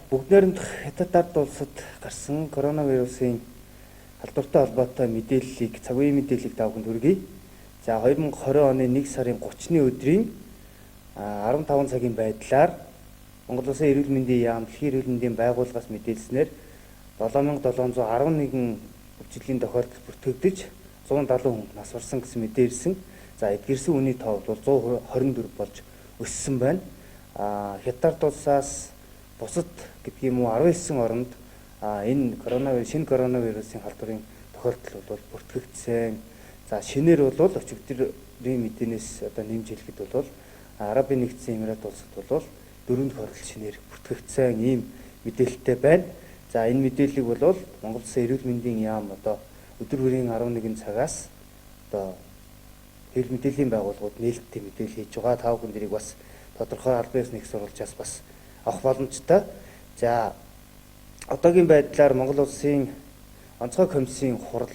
Бүгд найрамдах Хятад ард улсад гарсан коронавирусын халдвартай холбоотой мэдээллийг цаг үеийн мэдээллийг тавханд хүргэе. За 2020 оны 1 сарын 30-ны өдрийн 15 цагийн байдлаар Монгол Улсын эрүүл мэндийн яам Дэлхийн эрүүл мэндийн байгууллагаас мэдээлснээр 7711 өвчлөлийн тохиолдол бүртгэгдэж 170 хүн нас барсан гэсэн мэдээ ирсэн. За эдгэрсэн хүний тоо бол 124 болж өссөн байна. Хятад улсаас бусад гэдэг юм уу 19 оронд энэ шинэ коронавирусын халдварын тохиолдол бол бүртгэгдсэн. За шинээр бол өчигдрийн мэдээнээс одоо нэмж хэлэхэд бол Арабын нэгдсэн Эмират улсад бол 4 тохиолдол шинээр бүртгэгдсэн ийм мэдээлэлтэй байна. За энэ мэдээллийг бол Монгол Улсын эрүүл мэндийн яам одоо өдөр бүрийн 11 цагаас одоо эрүүл мэдээллийн байгууллагууд нээлттэй мэдээлэл хийж байгаа. Та бүхэн дэрийг бас тодорхой албан ёсны их сурвалжаас бас авах боломжтой. За одоогийн байдлаар Монгол Улсын онцгой комиссийн хурал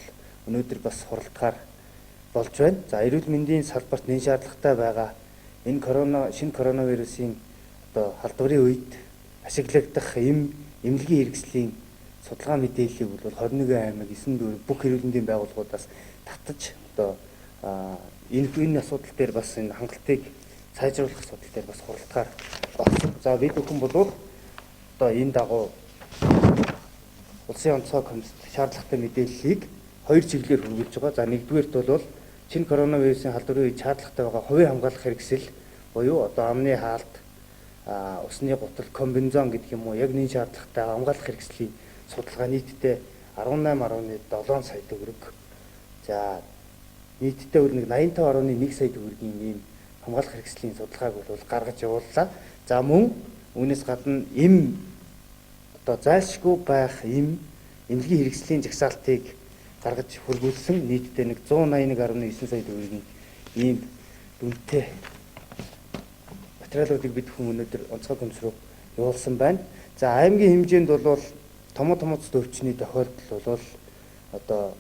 өнөөдөр бас хуралдахаар болж байна. За эрүүл мэндийн салбарт нэн шаардлагатай байгаа энэ шинэ коронавирусын одоо халдварын үед ашиглагдах эмнэлгийн хэрэгслийн судалгаа мэдээллийг бол 21 аймаг 9 дүүрэг бүх эрүүл мэндийн байгууллагуудаас татаж одоо энэ асуудал дээр бас энэ хангалтыг сайжруулах асуудал дээр бас хуралдахаар болсон. За бид бүхэн бол одоо энэ дагуу улсын онцгой комиссид шаардлагатай мэдээллийг хоёр чиглэлээр хөрвүүлж байгаа. За нэгдүгээрт бол шинэ коронавирусын халдварын үед шаардлагатай байгаа хувийн хамгаалах хэрэгсэл буюу одоо амны хаалт, усны гутал, комбинзон гэдэг юм уу яг энэ шаардлагатай хамгаалах хэрэгслийн судалгаа нийтдээ 18.7 сая төгрөг. За нийтдээ бол 85.1 сая төгрөгийн ийм хамгаалах хэрэгслийн судалгааг бол гаргаж явууллаа. За мөн үүнээс гадна одоо зайлшгүй байх эмнэлгийн хэрэгслийн жагсаалтыг гаргаж хөрвүүлсэн нийтдээ 181.9 сая төгрөгийн ийм дүнтэй материалуудыг бид хүн өнөөдөр онцгой комисс руу явуулсан байна. За аймгийн хэмжээнд бол томооц өвчний тохиолдол бол одоо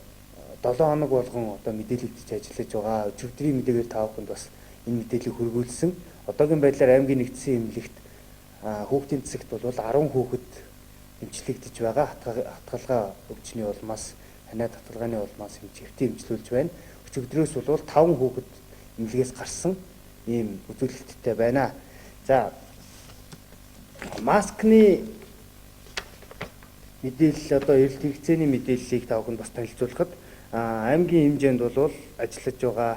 7 хоног болгон одоо мэдээлэгдэж ажиллаж байгаа. Өчигдрийн мэдээгээр та бүхэнд бас энэ мэдээллийг хөрвүүлсэн. Одоогийн байдлаар аймгийн нэгдсэн эмнэлэгт хүүхдийн засагт бол 10 хүүхэд эмчлэгдэж байгаа. Хатгалгаа өвчний улмаас ханиад хатгалгааны улмаас эмчивтэй эмчлүүлж байна. Өчигдрөөс бол 5 хүүхэд эмнэлгээс гарсан ийм үзүүлэлттэй байна. За маскны мэдээлэл одоо эрэлт хэрэгцээний мэдээллийг та бүхэнд бас танилцуулахад аймгийн хэмжээнд бол ажиллаж байгаа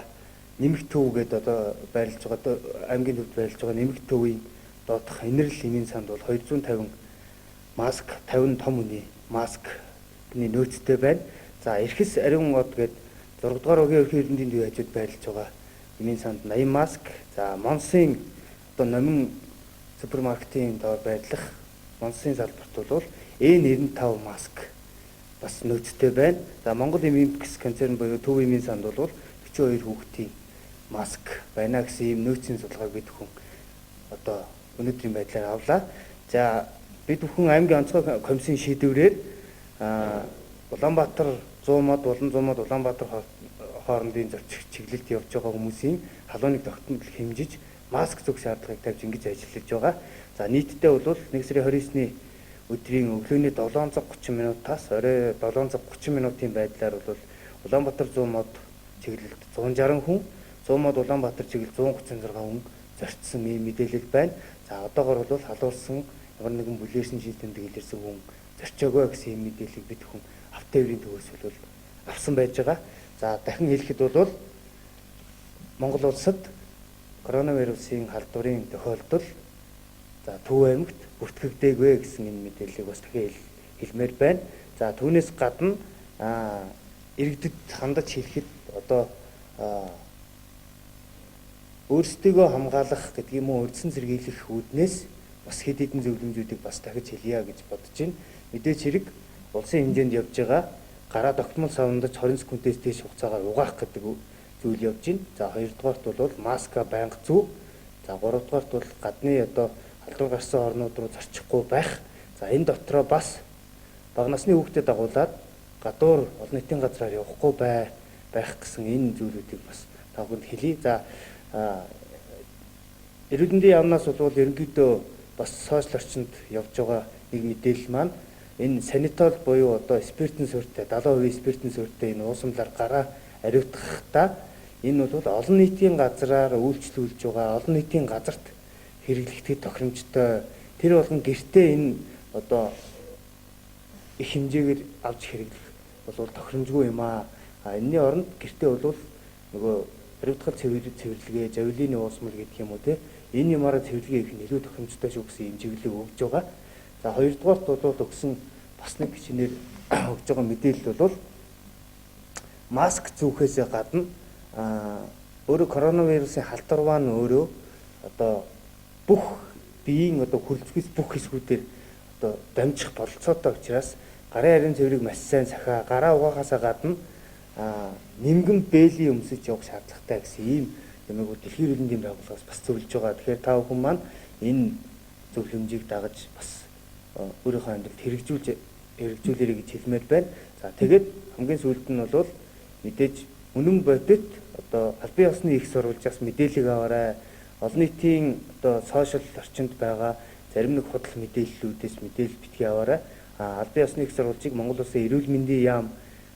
нэмэгт төв гэдэг одоо байрлаж байгаа аймгийн төвд байрлаж байгаа нэмэгт төвийн доотх инэрл эмийн санд бол 250 маск 50 том үний маскны нөөцтэй байна. За эрхэс ариун од гээд 6 дугаар өгийн ерхий эрдэнтийн төв хажууд байрлаж байгаа эмийн санд 80 маск. За Монсын одоо номин супермаркетын доор байрлах Монсын салбарт бол N95 маск бас нөөцтэй байна. За Монгол Эмимпкс концерн буюу Төв эмийн санд бол 42 хүүхдийн маск байна гэсэн ийм нөөцийн судалгааг бид бүхэн одоо өнөөдрийн байдлаар авлаа. За бид бүхэн аймгийн онцгой комиссийн шийдвэрээр Улаанбаатар 100 мод, Улаанбаатар хоорондын зорчих чиглэлд явж байгаа хүмүүсийн халууныг тогтмол хэмжиж маск зөв шаардлагыг тавьж ингэж ажиллаж байгаа. За нийтдээ бол 1 сарын 29-ны өдрийн өглөөний 7:30 минутаас орой 7:30 минутын байдлаар бол Улаанбаатар 100 мод чиглэлд 160 хүн, 100 мод Улаанбаатар чиглэл 136 хүн зорчсон ийм мэдээлэл байна. За одоогоор бол халуурсан ямар нэгэн бүлээрсэн шийдвэнд илэрсэн хүн зорчоогоо гэсэн ийм мэдээллийг бид хүн автоэврийн төвөөс бол авсан байж байгаа. За дахин хэлэхэд бол Монгол улсад коронавирусын халдварын тохиолдол за Төв аймагт бүртгэгдээгүй гэсэн энэ мэдээллийг бас дахин хэлмээр байна. За түүнээс гадна иргэдэд хандаж хэлэхэд одоо өөрсдийгөө хамгаалах гэдэг юм уу урьдчилан сэргийлэх үүднээс бас хэд хэдэн зөвлөмжүүдийг бас дахиж хэлье гэж бодож байна. Мэдээж хэрэг улсын хэмжээнд явж байгаа гараа тогтмол савндаж 20 секундээс дээш хугацаагаар угаах гэдэг зүйл явж байна. За хоёрдугаарт бол маска байнга зүү. За гуравдугаарт бол гадны одоо халдвар гарсан орнууд руу зорчихгүй байх. За энэ дотроо бас бага насны хүүхдэд дагуулад гадуур олон нийтийн газраар явахгүй байх гэсэн энэ зүйлүүдийг бас та бүхэнд хэлье. За эрүүл мэндийн яамнаас бол ерөнхийдөө бас сошиал орчинд явж байгаа нэг мэдээлэл маань энэ санитол буюу одоо спиртэн суурьтай 70% спиртэн суурьтай энэ уусамлаар гараа ариутгахдаа энэ бол олон нийтийн газраар үйлчлүүлж байгаа олон нийтийн газарт хэрэглэгдэх тохиромжтой тэр болгон гэртээ энэ одоо их хэмжээгээр авч хэрэглэх бол тохиромжгүй юм аа. Энэний оронд гэртээ бол нөгөө ариутгал цэвэрлэгээ, завилын уусмал гэдэг юм уу те энэ юмараа цэвэрлэгээ их илүү тохиромжтой шүү гэсэн юм чиглэлийг өгж байгаа. За хоёрдугаарт бол өгсөн бас нэг шинээр өгж байгаа мэдээлэл бол маск зүүхээс гадна өөрөө коронавирусын халдварваа нь өөрөө одоо бүх биеийн одоо хүрэлцгээс бүх хэсгүүдээр одоо дамжих бололцоотой учраас гарын харийн цэврийг маш сайн сахиа гараа угаахаасаа гадна нимгэн бээлийн өмсөж явах шаардлагатай гэсэн ийм юмыг дэлхийн эрүүл мэндийн байгууллагаас бас зөвлөж байгаа. Тэгэхээр та бүхэн маань энэ зөвлөмжийг дагаж бас өөрийнхөө амьдралд хэрэгжүүлээрэй гэж хэлмээр байна. За тэгээд хамгийн сүүлд нь бол мэдээж үнэн бодит одоо албан ёсны их сурвалжаас мэдээлэл аваарай. Олон нийтийн одоо сошиал орчинд байгаа зарим нэг худал мэдээллүүдээс мэдээлэл битгий аваарай. Албан ёсны их сурвалжийг Монгол Улсын эрүүл мэндийн яам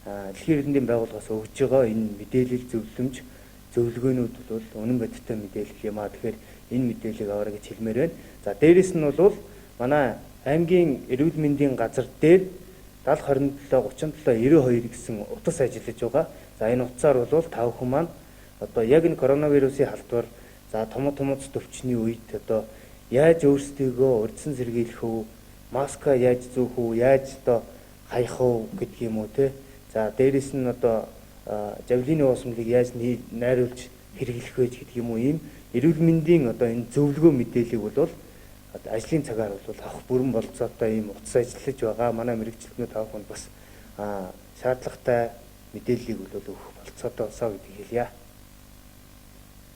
дэлхийн эрүүл мэндийн байгууллагаас өгж байгаа энэ мэдээлэл зөвлөмж зөвлөгөөнүүд бол үнэн бодиттой мэдээлэл юм аа. Тэгэхээр энэ мэдээллийг аваарай гэж хэлмээр байна. За дээрэс нь бол манай аймгийн эрүүл мэндийн газар дээр 7027 37 92 гэсэн утас ажиллаж байгаа. За энэ утсаар бол та бүхэн маань одоо яг энэ коронавирусын халдвар за томооц төвчний үед одоо яаж өөрсдийгөө урьдчилан сэргийлэх вэ? Маска яаж зүүх вэ? Яаж одоо хаях вэ гэдг юм уу те. За дээрэс нь одоо завилын уусмлыг яаж найруулж хэрэглэх вэ гэдэг юм уу ийм эрүүл мэндийн одоо энэ зөвлөгөө мэдээллийг бол ажлын цагаар бол авах бүрэн болцоотой ийм утас ажиллаж байгаа. Манай мэрэгчлэнүүд тавхан бас шаардлагатай мэдээллийг өгөх болцоотой болсоо гэдгийг хэлье.